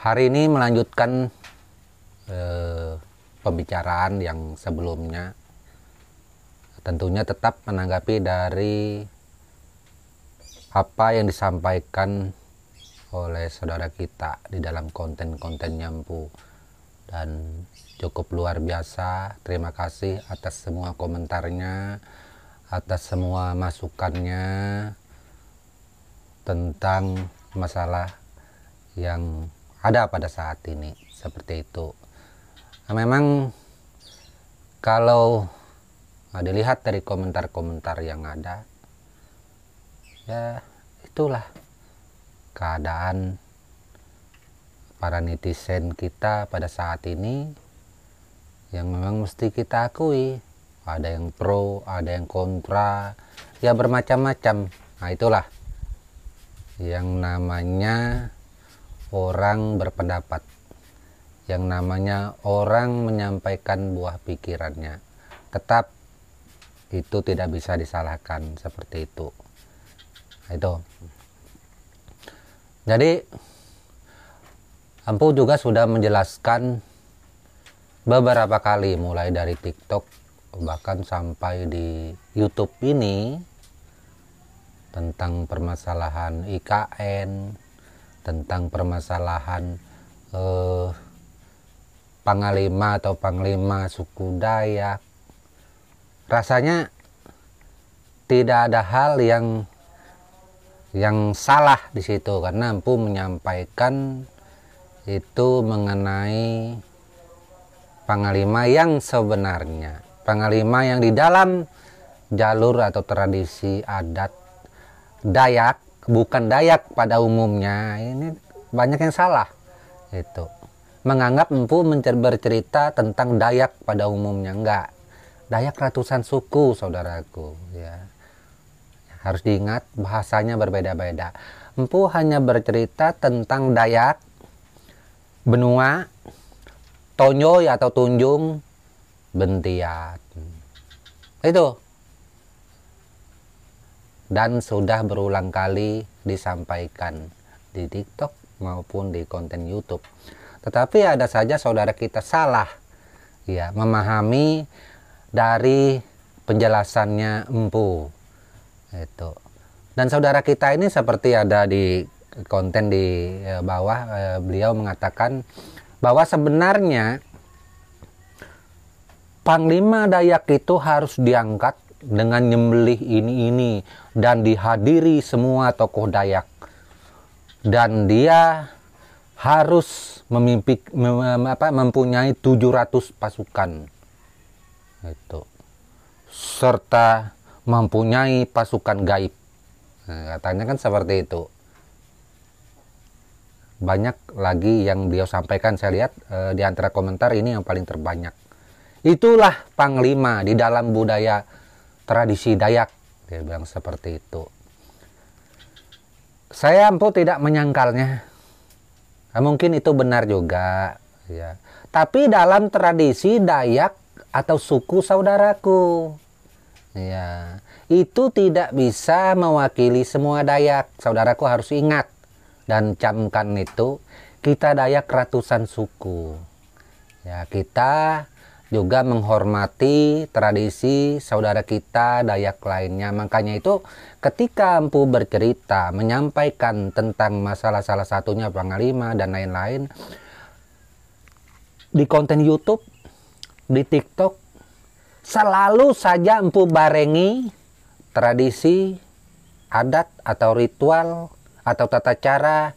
Hari ini melanjutkan pembicaraan yang sebelumnya, tentunya tetap menanggapi dari apa yang disampaikan oleh saudara kita di dalam konten-konten Nyampu, dan cukup luar biasa. Terima kasih atas semua komentarnya, atas semua masukannya tentang masalah yang ada pada saat ini, seperti itu. Nah, memang kalau dilihat dari komentar-komentar yang ada, ya itulah keadaan para netizen kita pada saat ini, yang memang mesti kita akui. Ada yang pro, ada yang kontra, ya bermacam-macam. Nah, itulah yang namanya orang berpendapat, yang namanya orang menyampaikan buah pikirannya. Tetap itu tidak bisa disalahkan, seperti itu. Itu. Jadi Ampu juga sudah menjelaskan beberapa kali, mulai dari TikTok bahkan sampai di YouTube ini, tentang permasalahan IKN, tentang permasalahan Panglima atau Panglima suku Dayak. Rasanya tidak ada hal yang salah di situ, karena Ampu menyampaikan itu mengenai Panglima yang sebenarnya, Panglima yang di dalam jalur atau tradisi adat Dayak, bukan Dayak pada umumnya. Ini banyak yang salah, itu menganggap Empu bercerita tentang Dayak pada umumnya. Enggak, Dayak ratusan suku, saudaraku, ya. Harus diingat, bahasanya berbeda-beda. Empu hanya bercerita tentang Dayak, Benua, Tonyoy atau Tunjung, Bentiat. Itu. Dan sudah berulang kali disampaikan di TikTok maupun di konten YouTube. Tetapi ada saja saudara kita salah, ya, memahami dari penjelasannya Empu. Itu. Dan saudara kita ini seperti ada di konten di bawah, beliau mengatakan bahwa sebenarnya Panglima Dayak itu harus diangkat dengan nyembelih ini dan dihadiri semua tokoh Dayak, dan dia harus mempunyai 700 pasukan itu, serta mempunyai pasukan gaib. Nah, katanya kan seperti itu. Banyak lagi yang beliau sampaikan. Saya lihat di antara komentar ini yang paling terbanyak, itulah Panglima di dalam budaya tradisi Dayak, dia bilang seperti itu. Saya Empu tidak menyangkalnya. Mungkin itu benar juga, ya. Tapi dalam tradisi Dayak atau suku saudaraku, ya, itu tidak bisa mewakili semua Dayak. Saudaraku harus ingat dan camkan itu, kita Dayak ratusan suku. Ya, kita juga menghormati tradisi saudara kita Dayak lainnya. Makanya itu ketika Empu bercerita, menyampaikan tentang masalah salah satunya Panglima dan lain-lain, di konten YouTube, di TikTok, selalu saja Empu barengi tradisi, adat atau ritual atau tata cara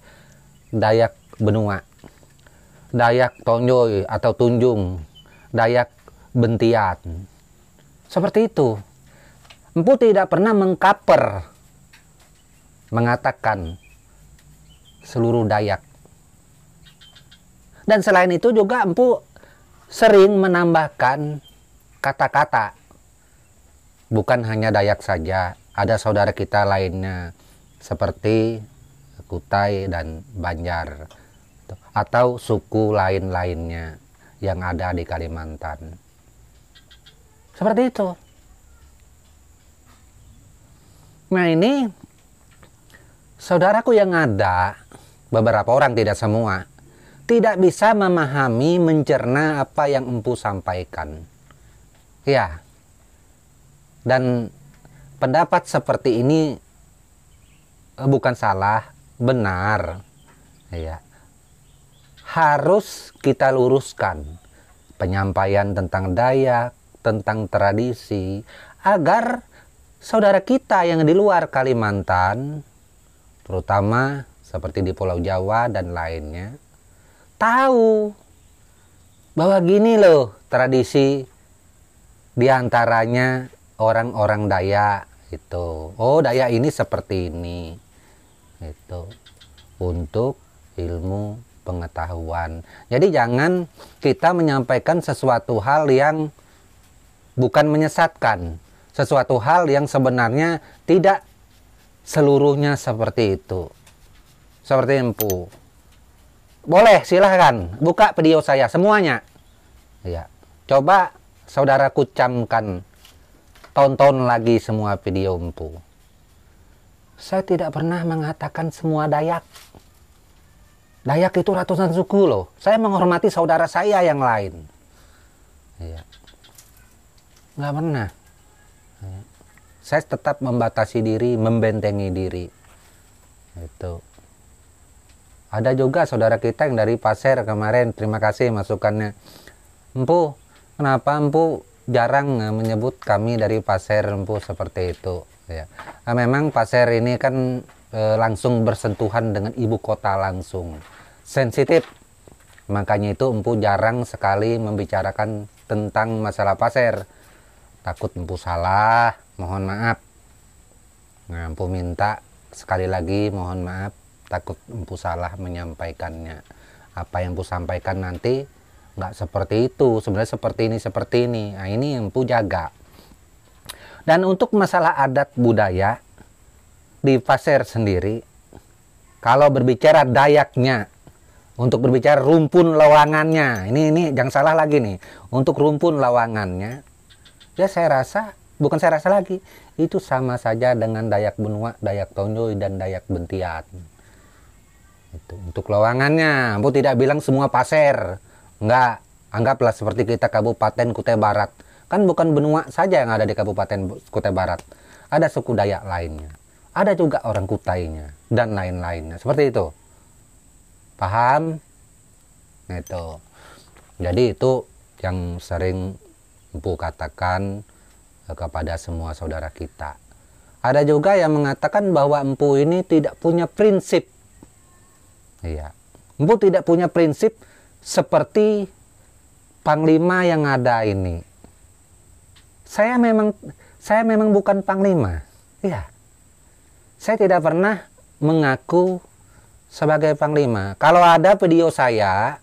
Dayak Benua, Dayak Tonyoy atau Tunjung, Dayak Bentiat. Seperti itu. Empu tidak pernah mengkaper mengatakan seluruh Dayak. Dan selain itu juga Empu sering menambahkan kata-kata. Bukan hanya Dayak saja, ada saudara kita lainnya seperti Kutai dan Banjar, atau suku lain-lainnya yang ada di Kalimantan. Seperti itu. Nah, ini saudaraku yang ada, beberapa orang, tidak semua, tidak bisa memahami, mencerna apa yang empu sampaikan. Ya, dan pendapat seperti ini bukan salah, benar. Ya, harus kita luruskan penyampaian tentang Dayak, tentang tradisi, agar saudara kita yang di luar Kalimantan, terutama seperti di Pulau Jawa dan lainnya, tahu bahwa gini loh tradisi diantaranya orang-orang Dayak itu. Oh, Dayak ini seperti ini. Itu untuk ilmu pengetahuan. Jadi jangan kita menyampaikan sesuatu hal yang bukan menyesatkan, sesuatu hal yang sebenarnya tidak seluruhnya seperti itu. Seperti empu. Boleh, silahkan buka video saya semuanya. Ya, coba saudaraku camkan, tonton lagi semua video empu. Saya tidak pernah mengatakan semua Dayak. Dayak itu ratusan suku loh. Saya menghormati saudara saya yang lain. Ya. Nggak pernah. Ya. Saya tetap membatasi diri, membentengi diri. Itu. Ada juga saudara kita yang dari Pasir kemarin, terima kasih masukannya. Empu, kenapa empu jarang menyebut kami dari Pasir, empu seperti itu? Ya. Nah, memang Pasir ini kan langsung bersentuhan dengan ibu kota langsung. Sensitif. Makanya itu empu jarang sekali membicarakan tentang masalah Pasir. Takut empu salah, mohon maaf. Nah, empu minta sekali lagi mohon maaf. Takut empu salah menyampaikannya. Apa yang empu sampaikan nanti nggak seperti itu, sebenarnya seperti ini. Nah, ini yang empu jaga. Dan untuk masalah adat budaya di Pasir sendiri, kalau berbicara Dayaknya, untuk berbicara rumpun lawangannya, ini jangan salah lagi nih, untuk rumpun lawangannya, ya saya rasa, bukan saya rasa lagi, itu sama saja dengan Dayak Benua, Dayak Tonjoy, dan Dayak Bentian. Itu untuk lawangannya, empu tidak bilang semua Pasir, enggak, anggaplah seperti kita Kabupaten Kutai Barat, kan bukan Benua saja yang ada di Kabupaten Kutai Barat, ada suku Dayak lainnya, ada juga orang Kutainya dan lain-lainnya, seperti itu, paham? Itu, jadi itu yang sering empu katakan kepada semua saudara kita. Ada juga yang mengatakan bahwa empu ini tidak punya prinsip. Iya, empu tidak punya prinsip seperti panglima yang ada ini. Saya memang bukan panglima. Iya. Saya tidak pernah mengaku sebagai panglima. Kalau ada video saya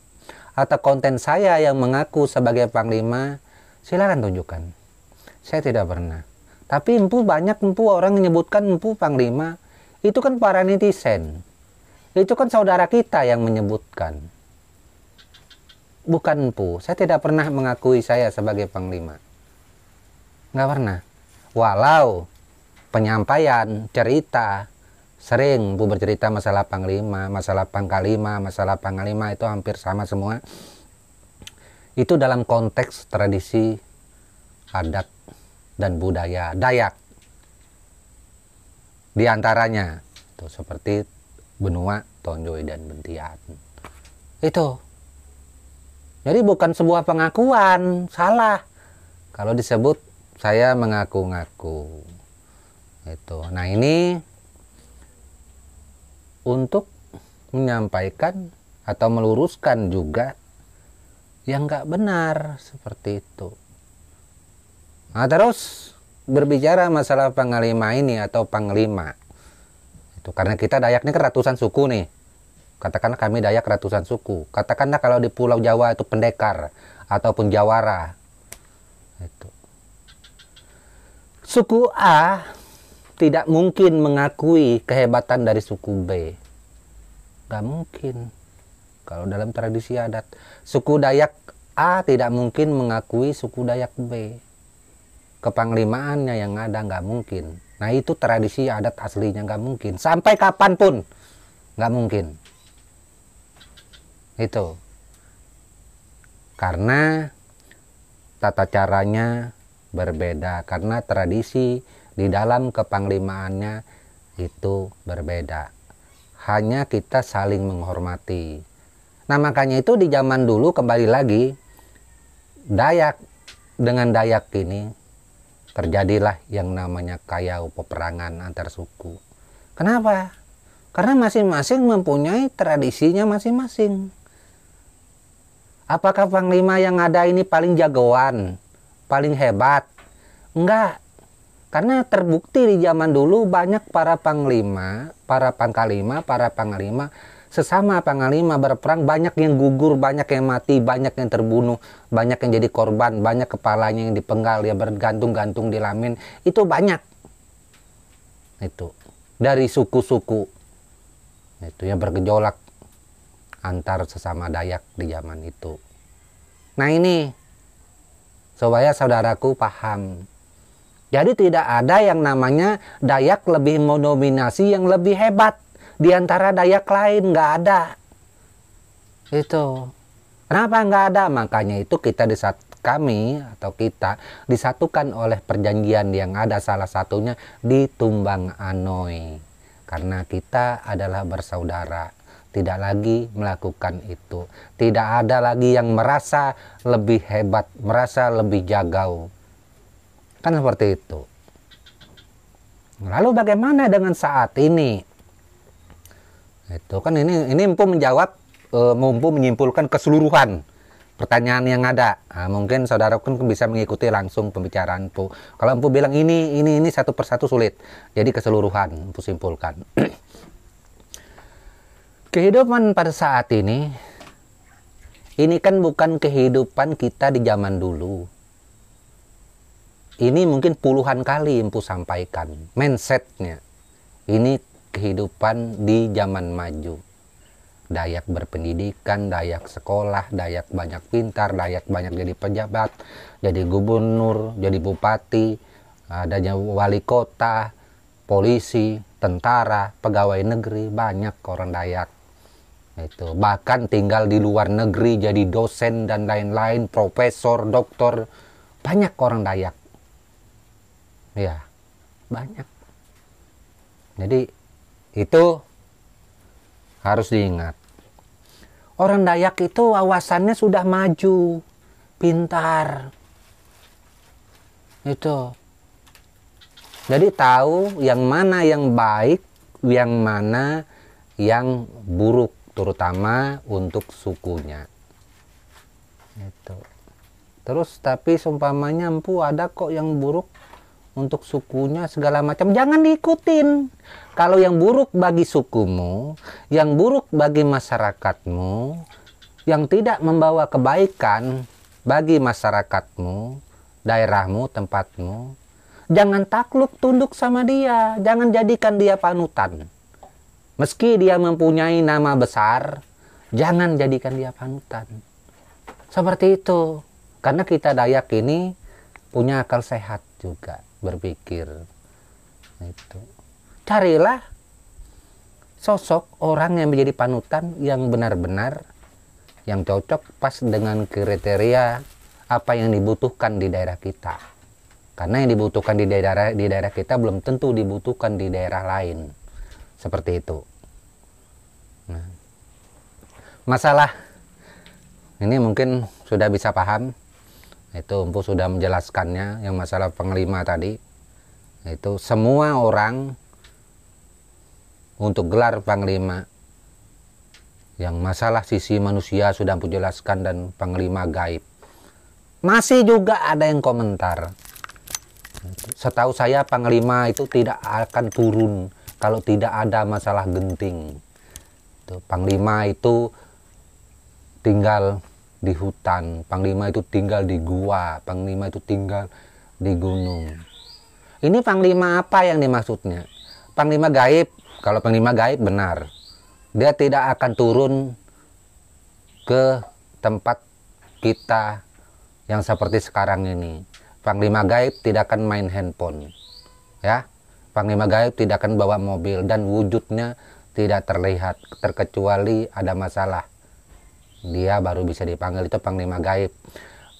atau konten saya yang mengaku sebagai panglima, silakan tunjukkan. Saya tidak pernah. Tapi empu banyak orang menyebutkan empu panglima. Itu kan para netizen. Itu kan saudara kita yang menyebutkan. Bukan empu. Saya tidak pernah mengakui saya sebagai panglima. Nggak pernah. Walau penyampaian, cerita, sering empu bercerita masalah panglima, masalah pangkalima, masalah panglima itu hampir sama semua. Itu dalam konteks tradisi, adat, dan budaya Dayak. Di antaranya, itu seperti Benua, Tonjoy, dan Bentian. Itu. Jadi bukan sebuah pengakuan, salah. Kalau disebut saya mengaku-ngaku. Itu. Nah, ini untuk menyampaikan atau meluruskan juga yang nggak benar seperti itu. Nah, terus berbicara masalah panglima ini atau panglima. Itu karena kita Dayak ini kan ratusan suku nih. Katakanlah kami Dayak ratusan suku. Katakanlah kalau di Pulau Jawa itu pendekar ataupun jawara. Itu. Suku A tidak mungkin mengakui kehebatan dari suku B. Gak mungkin. Kalau dalam tradisi adat, suku Dayak A tidak mungkin mengakui suku Dayak B. Kepanglimaannya yang ada nggak mungkin. Nah, itu tradisi adat aslinya nggak mungkin. Sampai kapanpun nggak mungkin. Itu karena tata caranya berbeda, karena tradisi di dalam kepanglimaannya itu berbeda. Hanya kita saling menghormati. Nah makanya itu di zaman dulu, kembali lagi, Dayak dengan Dayak ini terjadilah yang namanya kayau, peperangan antar suku. Kenapa? Karena masing-masing mempunyai tradisinya masing-masing. Apakah panglima yang ada ini paling jagoan, paling hebat? Enggak. Karena terbukti di zaman dulu banyak para panglima, para panglima, sesama panglima berperang, banyak yang gugur, banyak yang mati, banyak yang terbunuh, banyak yang jadi korban, banyak kepalanya yang dipenggal, dia bergantung-gantung di lamin. Itu banyak. Itu dari suku-suku. Itu yang bergejolak antar sesama Dayak di zaman itu. Nah ini supaya saudaraku paham. Jadi tidak ada yang namanya Dayak lebih mendominasi, yang lebih hebat di antara Dayak lain, nggak ada. Itu kenapa nggak ada? Makanya itu kita disatukan oleh perjanjian yang ada, salah satunya di Tumbang Anoy. Karena kita adalah bersaudara, tidak lagi melakukan itu. Tidak ada lagi yang merasa lebih hebat, merasa lebih jagau. Kan seperti itu. Lalu bagaimana dengan saat ini? Itu kan ini Empu menjawab, Empu menyimpulkan keseluruhan pertanyaan yang ada. Nah, mungkin saudara kan bisa mengikuti langsung pembicaraan Empu. Kalau Empu bilang ini satu persatu sulit. Jadi keseluruhan Empu simpulkan. Kehidupan pada saat ini kan bukan kehidupan kita di zaman dulu. Ini mungkin puluhan kali Empu sampaikan mindsetnya. Ini kehidupan di zaman maju. Dayak berpendidikan, Dayak sekolah, Dayak banyak pintar, Dayak banyak jadi pejabat, jadi gubernur, jadi bupati, adanya wali kota, polisi, tentara, pegawai negeri, banyak orang Dayak. Itu bahkan tinggal di luar negeri jadi dosen dan lain-lain, profesor, doktor, banyak orang Dayak. Ya, banyak. Jadi itu harus diingat. Orang Dayak itu wawasannya sudah maju, pintar. Itu. Jadi tahu yang mana yang baik, yang mana yang buruk, terutama untuk sukunya. Itu. Terus tapi seumpamanya Empu ada kok yang buruk untuk sukunya segala macam, jangan diikutin. Kalau yang buruk bagi sukumu, yang buruk bagi masyarakatmu, yang tidak membawa kebaikan bagi masyarakatmu, daerahmu, tempatmu, jangan takluk tunduk sama dia, jangan jadikan dia panutan. Meski dia mempunyai nama besar, jangan jadikan dia panutan. Seperti itu. Karena kita Dayak ini punya akal sehat juga, berpikir. Itu. Carilah sosok orang yang menjadi panutan yang benar-benar yang cocok pas dengan kriteria apa yang dibutuhkan di daerah kita. Karena yang dibutuhkan di daerah kita belum tentu dibutuhkan di daerah lain. Seperti itu. Nah, masalah ini mungkin sudah bisa paham. Itu Empu sudah menjelaskannya, yang masalah panglima tadi. Itu semua orang untuk gelar panglima, yang masalah sisi manusia sudah Empu jelaskan, dan panglima gaib. Masih juga ada yang komentar. Setahu saya panglima itu tidak akan turun kalau tidak ada masalah genting. Panglima itu tinggal di hutan, panglima itu tinggal di gua, panglima itu tinggal di gunung. Ini panglima apa yang dimaksudnya? Panglima gaib. Kalau panglima gaib benar, dia tidak akan turun ke tempat kita yang seperti sekarang ini. Panglima gaib tidak akan main handphone, ya. Panglima gaib tidak akan bawa mobil, dan wujudnya tidak terlihat, terkecuali ada masalah dia baru bisa dipanggil itu panglima gaib.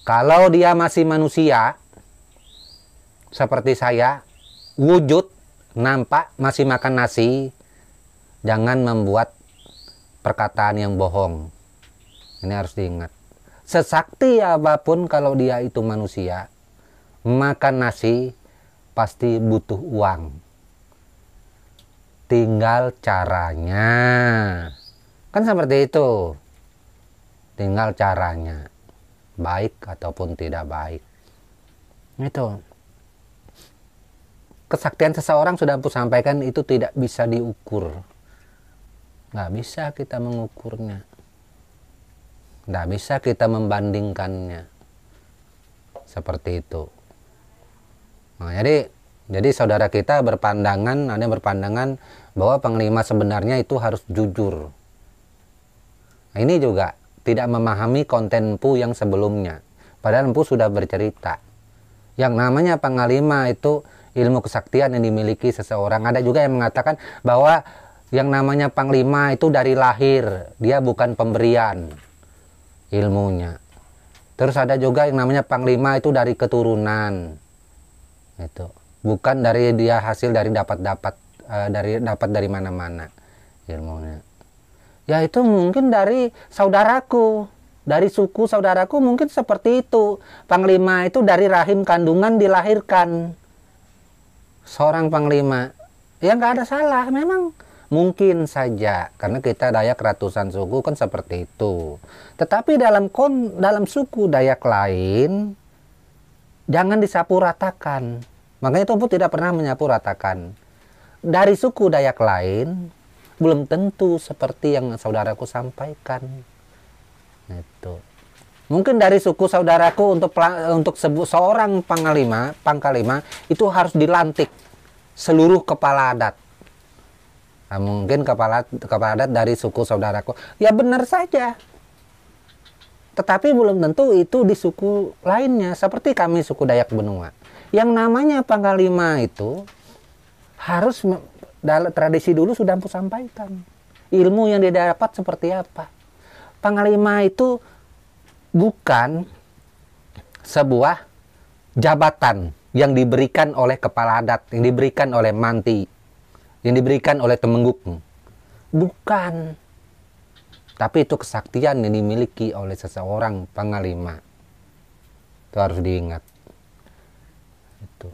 Kalau dia masih manusia seperti saya, wujud, nampak, masih makan nasi, jangan membuat perkataan yang bohong. Ini harus diingat. Sesakti apapun kalau dia itu manusia, makan nasi pasti butuh uang. Tinggal caranya. Kan seperti itu. Tinggal caranya. Baik ataupun tidak baik. Itu. Kesaktian seseorang sudah aku sampaikan itu tidak bisa diukur. Nggak bisa kita mengukurnya. Nggak bisa kita membandingkannya. Seperti itu. Nah, jadi saudara kita berpandangan, ada yang berpandangan bahwa panglima sebenarnya itu harus jujur. Nah, ini juga tidak memahami konten Empu yang sebelumnya. Padahal Empu sudah bercerita. Yang namanya panglima itu ilmu kesaktian yang dimiliki seseorang. Ada juga yang mengatakan bahwa yang namanya panglima itu dari lahir. Dia bukan pemberian ilmunya. Terus ada juga yang namanya panglima itu dari keturunan. Itu. Bukan dari dia hasil dari dapat dari mana-mana ilmunya. Ya itu mungkin dari saudaraku, dari suku saudaraku mungkin seperti itu. Panglima itu dari rahim kandungan dilahirkan. Seorang panglima. Ya nggak ada salah, memang mungkin saja. Karena kita Dayak ratusan suku kan seperti itu. Tetapi dalam suku Dayak lain, jangan disapu ratakan. Makanya itu Empu tidak pernah menyapu ratakan. Dari suku Dayak lain, belum tentu seperti yang saudaraku sampaikan. Itu. Mungkin dari suku saudaraku untuk seorang pangkalima itu harus dilantik seluruh kepala adat. Nah, mungkin kepala adat dari suku saudaraku. Ya benar saja. Tetapi belum tentu itu di suku lainnya. Seperti kami suku Dayak Benua. Yang namanya panglima itu harus dalam tradisi dulu sudah Empu sampaikan. Ilmu yang didapat seperti apa. Panglima itu bukan sebuah jabatan yang diberikan oleh kepala adat, yang diberikan oleh manti, yang diberikan oleh temengguk. Bukan. Tapi itu kesaktian yang dimiliki oleh seseorang panglima. Itu harus diingat. Itu.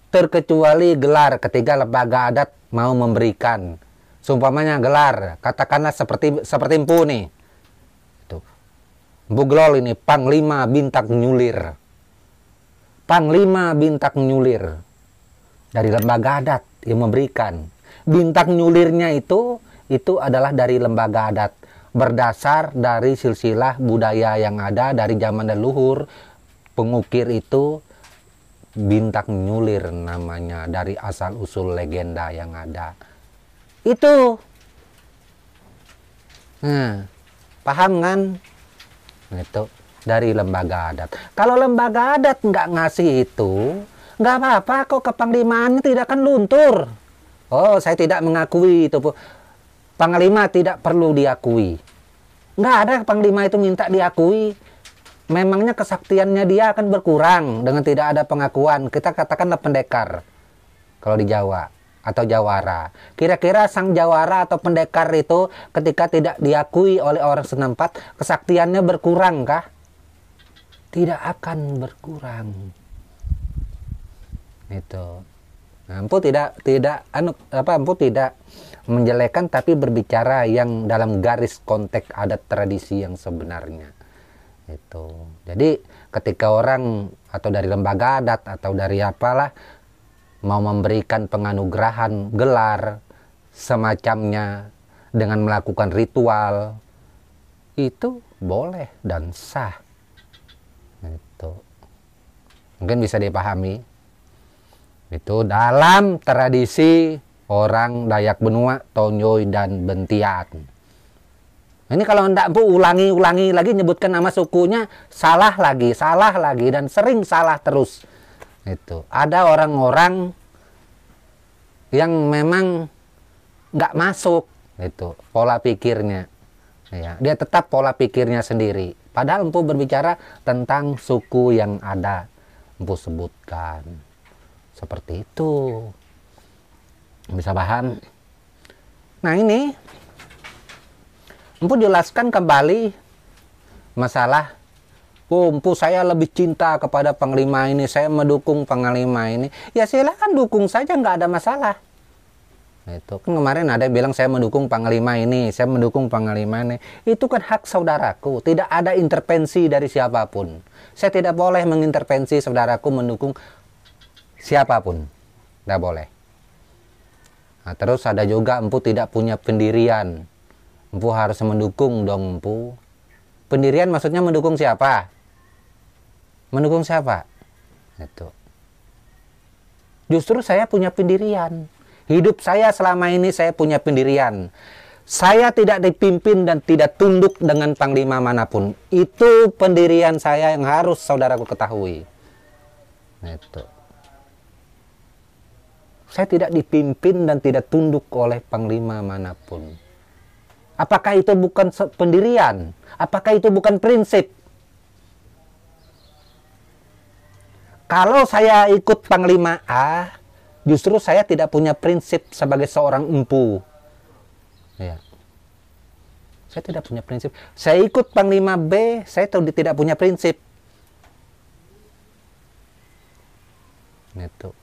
Terkecuali gelar ketika lembaga adat mau memberikan. Seumpamanya gelar, katakanlah seperti Empu nih. Itu. Empu Glol ini panglima bintang nyulir. Panglima bintang nyulir. Dari lembaga adat yang memberikan. Bintang nyulirnya itu adalah dari lembaga adat. Berdasar dari silsilah budaya yang ada dari zaman leluhur. Pengukir itu bintang nyulir namanya, dari asal usul legenda yang ada. Itu. Nah, paham kan? Itu dari lembaga adat. Kalau lembaga adat nggak ngasih itu, nggak apa-apa kok, kepanglimaannya tidak akan luntur. Oh, saya tidak mengakui itu. Panglima tidak perlu diakui. Nggak ada panglima itu minta diakui. Memangnya kesaktiannya dia akan berkurang dengan tidak ada pengakuan. Kita katakanlah pendekar kalau di Jawa atau jawara. Kira-kira sang jawara atau pendekar itu ketika tidak diakui oleh orang setempat, kesaktiannya berkurang kah? Tidak akan berkurang. Itu. Nah, Empu tidak menjelekkan, tapi berbicara yang dalam garis konteks adat tradisi yang sebenarnya. Itu. Jadi ketika orang atau dari lembaga adat atau dari apalah mau memberikan penganugerahan gelar semacamnya dengan melakukan ritual, itu boleh dan sah. Itu. Mungkin bisa dipahami. Itu dalam tradisi orang Dayak Benua, Tonyoy dan Bentian. Ini kalau hendak Empu ulangi lagi nyebutkan nama sukunya, salah lagi, dan sering salah terus. Itu. Ada orang-orang yang memang nggak masuk, itu pola pikirnya. Ya, dia tetap pola pikirnya sendiri. Padahal empu berbicara tentang suku yang ada. Empu sebutkan. Seperti itu. Bisa paham? Nah ini, empu jelaskan kembali masalah, oh empu saya lebih cinta kepada panglima ini, saya mendukung panglima ini. Ya silahkan dukung saja, nggak ada masalah. Itu kan kemarin ada yang bilang saya mendukung panglima ini, saya mendukung panglima ini. Itu kan hak saudaraku, tidak ada intervensi dari siapapun. Saya tidak boleh mengintervensi saudaraku mendukung siapapun, tidak boleh. Nah, terus ada juga empu tidak punya pendirian, empu harus mendukung dong empu. Pendirian maksudnya mendukung siapa? Mendukung siapa? Itu. Justru saya punya pendirian. Hidup saya selama ini saya punya pendirian. Saya tidak dipimpin dan tidak tunduk dengan panglima manapun. Itu pendirian saya yang harus saudaraku ketahui. Itu. Saya tidak dipimpin dan tidak tunduk oleh panglima manapun. Apakah itu bukan pendirian? Apakah itu bukan prinsip? Kalau saya ikut panglima A, justru saya tidak punya prinsip sebagai seorang empu. Ya. Saya tidak punya prinsip. Saya ikut panglima B, saya tidak punya prinsip. Itu.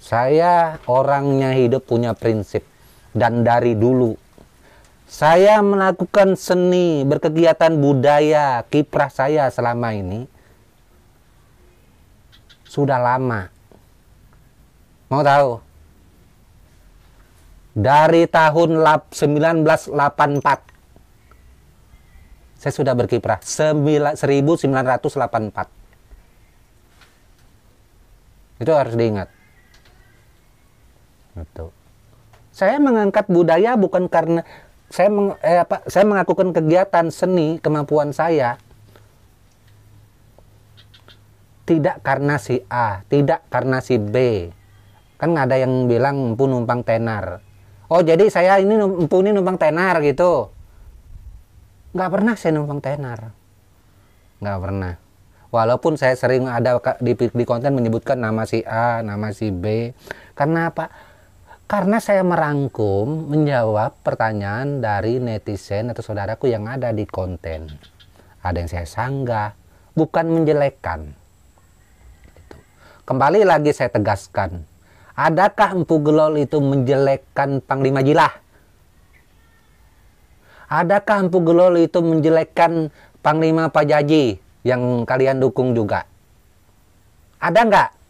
Saya orangnya hidup punya prinsip. Dan dari dulu. Saya melakukan seni, berkegiatan budaya, kiprah saya selama ini. Sudah lama. Mau tahu? Dari tahun 1984 saya sudah berkiprah 1984. Itu harus diingat. Itu. Saya mengangkat budaya bukan karena saya melakukan kegiatan seni, kemampuan saya tidak karena si A, tidak karena si B. Kan ada yang bilang empu numpang tenar. Oh jadi saya ini empu ini numpang tenar gitu. Nggak pernah saya numpang tenar. Nggak pernah. Walaupun saya sering ada di konten menyebutkan nama si A, nama si B. Karena apa? Karena saya merangkum, menjawab pertanyaan dari netizen atau saudaraku yang ada di konten. Ada yang saya sanggah, bukan menjelekkan. Kembali lagi saya tegaskan. Adakah Empu Gelol itu menjelekkan Panglima Jilah? Adakah Empu Gelol itu menjelekkan Panglima Pajaji yang kalian dukung juga? Ada nggak?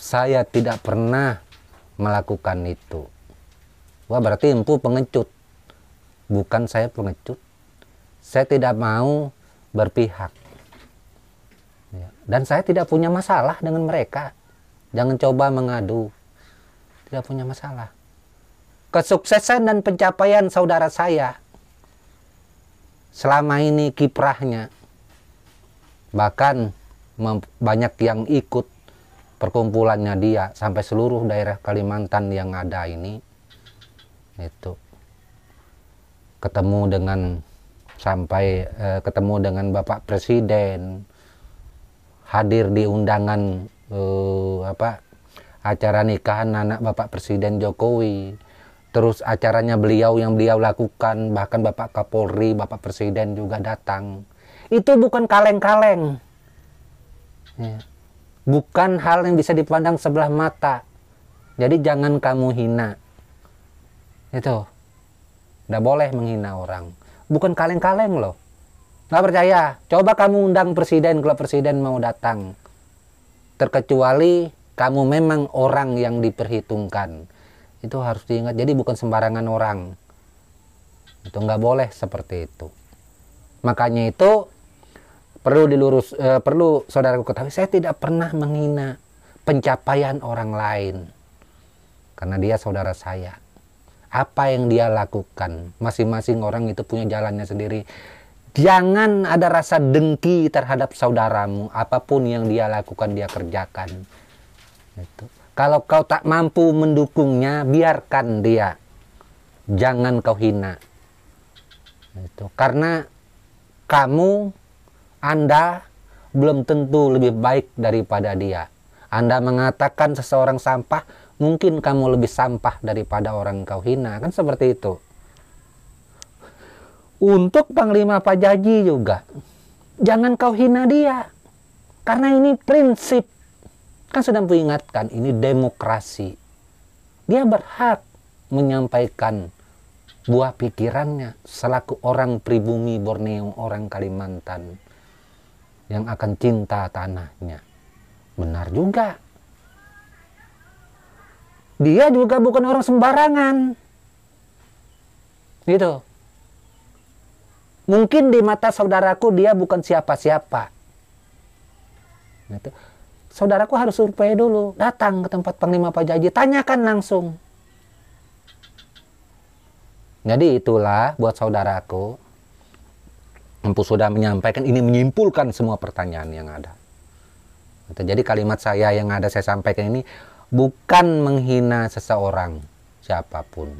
Saya tidak pernah melakukan itu. Wah berarti empu pengecut. Bukan saya pengecut. Saya tidak mau berpihak. Dan saya tidak punya masalah dengan mereka. Jangan coba mengadu. Tidak punya masalah. Kesuksesan dan pencapaian saudara saya selama ini kiprahnya. Bahkan banyak yang ikut perkumpulannya dia sampai seluruh daerah Kalimantan yang ada ini. Itu ketemu dengan Bapak Presiden, hadir di undangan acara nikahan anak Bapak Presiden Jokowi, terus acaranya beliau yang beliau lakukan, bahkan Bapak Kapolri, Bapak Presiden juga datang. Itu bukan kaleng-kaleng, ya. Bukan hal yang bisa dipandang sebelah mata. Jadi jangan kamu hina. Itu nggak boleh menghina orang. Bukan kaleng-kaleng loh. Nggak percaya? Coba kamu undang presiden kalau presiden mau datang. Terkecuali kamu memang orang yang diperhitungkan. Itu harus diingat. Jadi bukan sembarangan orang. Itu nggak boleh seperti itu. Makanya itu perlu saudaraku ketahui, saya tidak pernah menghina pencapaian orang lain. Karena dia saudara saya. Apa yang dia lakukan, masing-masing orang itu punya jalannya sendiri. Jangan ada rasa dengki terhadap saudaramu. Apapun yang dia lakukan, dia kerjakan. Itu. Kalau kau tak mampu mendukungnya, biarkan dia. Jangan kau hina. Itu karena Anda belum tentu lebih baik daripada dia. Anda mengatakan seseorang sampah, mungkin kamu lebih sampah daripada orang kau hina. Kan seperti itu. Untuk Panglima Pajaji juga, jangan kau hina dia. Karena ini prinsip. Kan sudah mengingatkan, ini demokrasi. Dia berhak menyampaikan buah pikirannya selaku orang pribumi Borneo, orang Kalimantan yang akan cinta tanahnya. Benar juga. Dia juga bukan orang sembarangan. Gitu. Mungkin di mata saudaraku dia bukan siapa-siapa. Gitu. Saudaraku harus survei dulu, datang ke tempat Panglima Pajaji, tanyakan langsung. Jadi itulah buat saudaraku, Empu sudah menyampaikan, ini menyimpulkan semua pertanyaan yang ada. Jadi kalimat saya yang ada saya sampaikan ini bukan menghina seseorang, siapapun.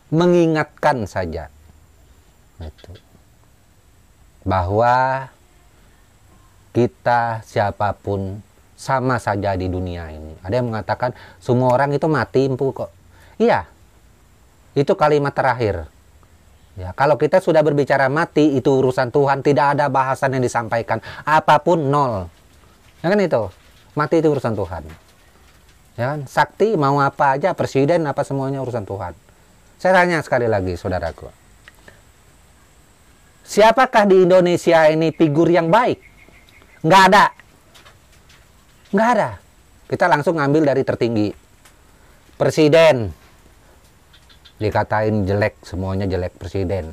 Mengingatkan saja. Itu. Bahwa kita siapapun sama saja di dunia ini. Ada yang mengatakan semua orang itu mati, Empu kok. Iya. Itu kalimat terakhir. Ya, kalau kita sudah berbicara mati, itu urusan Tuhan, tidak ada bahasan yang disampaikan. Apapun nol. Ya kan itu. Mati itu urusan Tuhan. Ya kan? Sakti mau apa aja, presiden apa semuanya urusan Tuhan. Saya tanya sekali lagi, saudaraku. Siapakah di Indonesia ini figur yang baik? Nggak ada. Nggak ada. Kita langsung ngambil dari tertinggi. Presiden. Dikatain jelek, semuanya jelek presiden.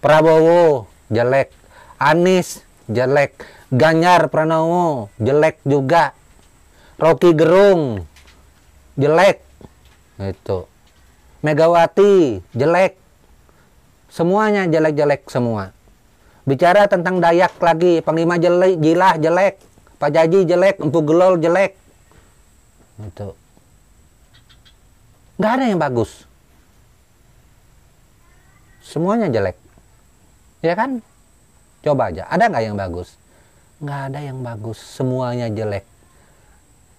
Prabowo, jelek. Anies, jelek. Ganjar Pranowo, jelek juga. Rocky Gerung, jelek. Itu. Megawati, jelek. Semuanya jelek-jelek semua. Bicara tentang Dayak lagi, Panglima Jilah jelek, Pajaji jelek, Empu Gelol jelek. Itu. Nggak ada yang bagus. Semuanya jelek. Ya kan? Coba aja, ada nggak yang bagus? Nggak ada yang bagus, semuanya jelek.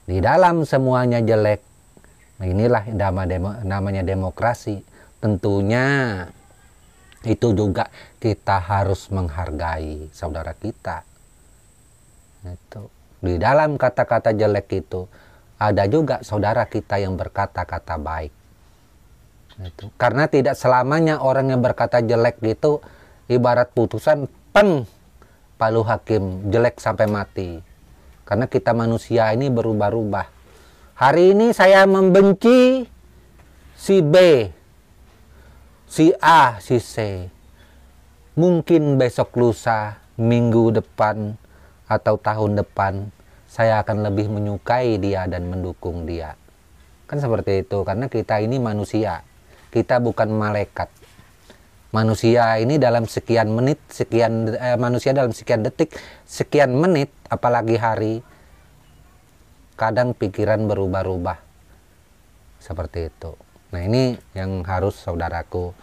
Di dalam semuanya jelek, nah inilah namanya demokrasi. Tentunya itu juga kita harus menghargai saudara kita. Itu. Di dalam kata-kata jelek itu ada juga saudara kita yang berkata-kata baik. Itu. Karena tidak selamanya orang yang berkata jelek itu ibarat putusan peng palu hakim jelek sampai mati. Karena kita manusia ini berubah-ubah. Hari ini saya membenci si B, si A, si C. Mungkin besok lusa, minggu depan, atau tahun depan, saya akan lebih menyukai dia dan mendukung dia. Kan seperti itu, karena kita ini manusia. Kita bukan malaikat. Manusia ini dalam sekian menit, manusia dalam sekian detik, sekian menit, apalagi hari, kadang pikiran berubah-ubah. Seperti itu. Nah ini yang harus saudaraku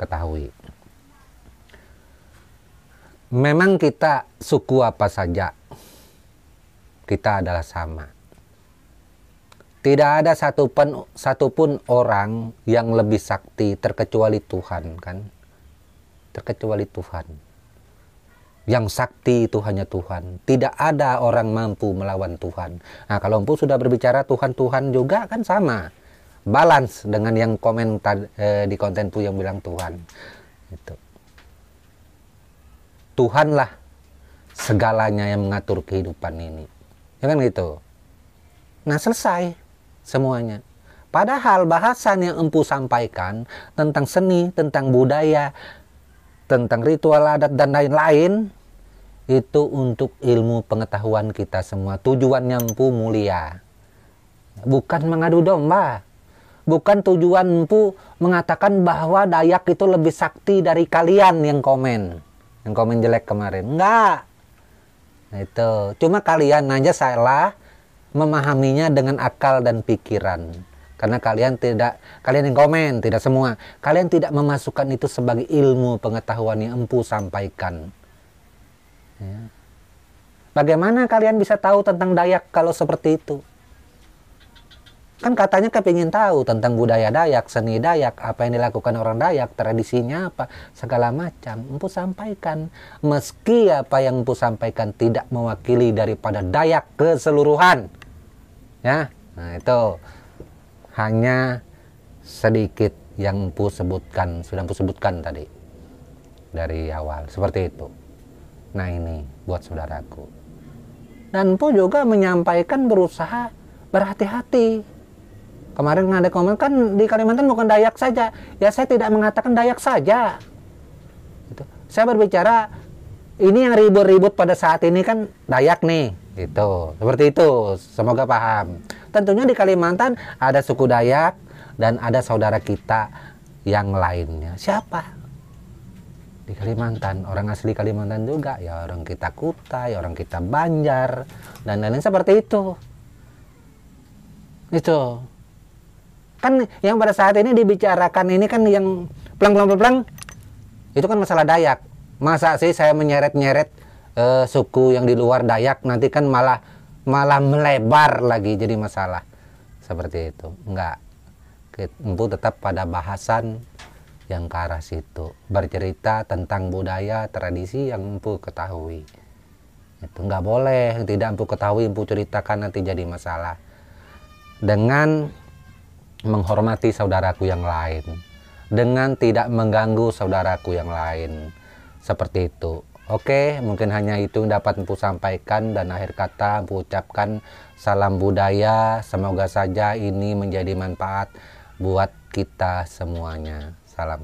ketahui. Memang kita suku apa saja, kita adalah sama. Tidak ada satupun orang yang lebih sakti terkecuali Tuhan, kan? Terkecuali Tuhan. Yang sakti itu hanya Tuhan. Tidak ada orang mampu melawan Tuhan. Nah kalau Empu sudah berbicara Tuhan juga kan sama. Balance dengan yang komen di kontenku yang bilang Tuhan. Itu. Tuhanlah segalanya yang mengatur kehidupan ini. Ya kan gitu. Nah selesai semuanya. Padahal bahasan yang Empu sampaikan tentang seni, tentang budaya, tentang ritual adat dan lain-lain, itu untuk ilmu pengetahuan kita semua. Tujuannya Empu mulia. Bukan mengadu domba. Bukan tujuan Empu mengatakan bahwa Dayak itu lebih sakti dari kalian yang komen. Yang komen jelek kemarin. Enggak. Nah, itu. Cuma kalian aja salah memahaminya dengan akal dan pikiran. Karena kalian yang komen, tidak semua, kalian tidak memasukkan itu sebagai ilmu pengetahuan yang empu sampaikan. Ya. Bagaimana kalian bisa tahu tentang Dayak kalau seperti itu? Kan katanya kepingin tahu tentang budaya Dayak, seni Dayak, apa yang dilakukan orang Dayak, tradisinya apa, segala macam. Empu sampaikan. Meski apa yang empu sampaikan tidak mewakili daripada Dayak keseluruhan. Ya, nah itu hanya sedikit yang empu sebutkan, sudah empu sebutkan tadi dari awal, seperti itu. Nah ini buat saudaraku. Dan empu juga menyampaikan berusaha berhati-hati. Kemarin ada komen kan di Kalimantan bukan Dayak saja. Ya saya tidak mengatakan Dayak saja. Gitu. Saya berbicara ini yang ribut-ribut pada saat ini kan Dayak nih. Itu seperti itu. Semoga paham. Tentunya di Kalimantan ada suku Dayak dan ada saudara kita yang lainnya. Siapa? Di Kalimantan, orang asli Kalimantan juga, ya orang kita Kutai, orang kita Banjar, dan lain-lain seperti itu. Itu. Kan yang pada saat ini dibicarakan ini kan yang plang, itu kan masalah Dayak. Masa sih saya menyeret-nyeret suku yang di luar Dayak, nanti kan malah melebar lagi jadi masalah seperti itu. Enggak, empu tetap pada bahasan yang ke arah situ, bercerita tentang budaya tradisi yang empu ketahui. Itu enggak boleh, yang tidak empu ketahui empu ceritakan nanti jadi masalah. Dengan menghormati saudaraku yang lain, dengan tidak mengganggu saudaraku yang lain, seperti itu. Oke, mungkin hanya itu yang dapat empu sampaikan, dan akhir kata empu ucapkan salam budaya. Semoga saja ini menjadi manfaat buat kita semuanya. Salam.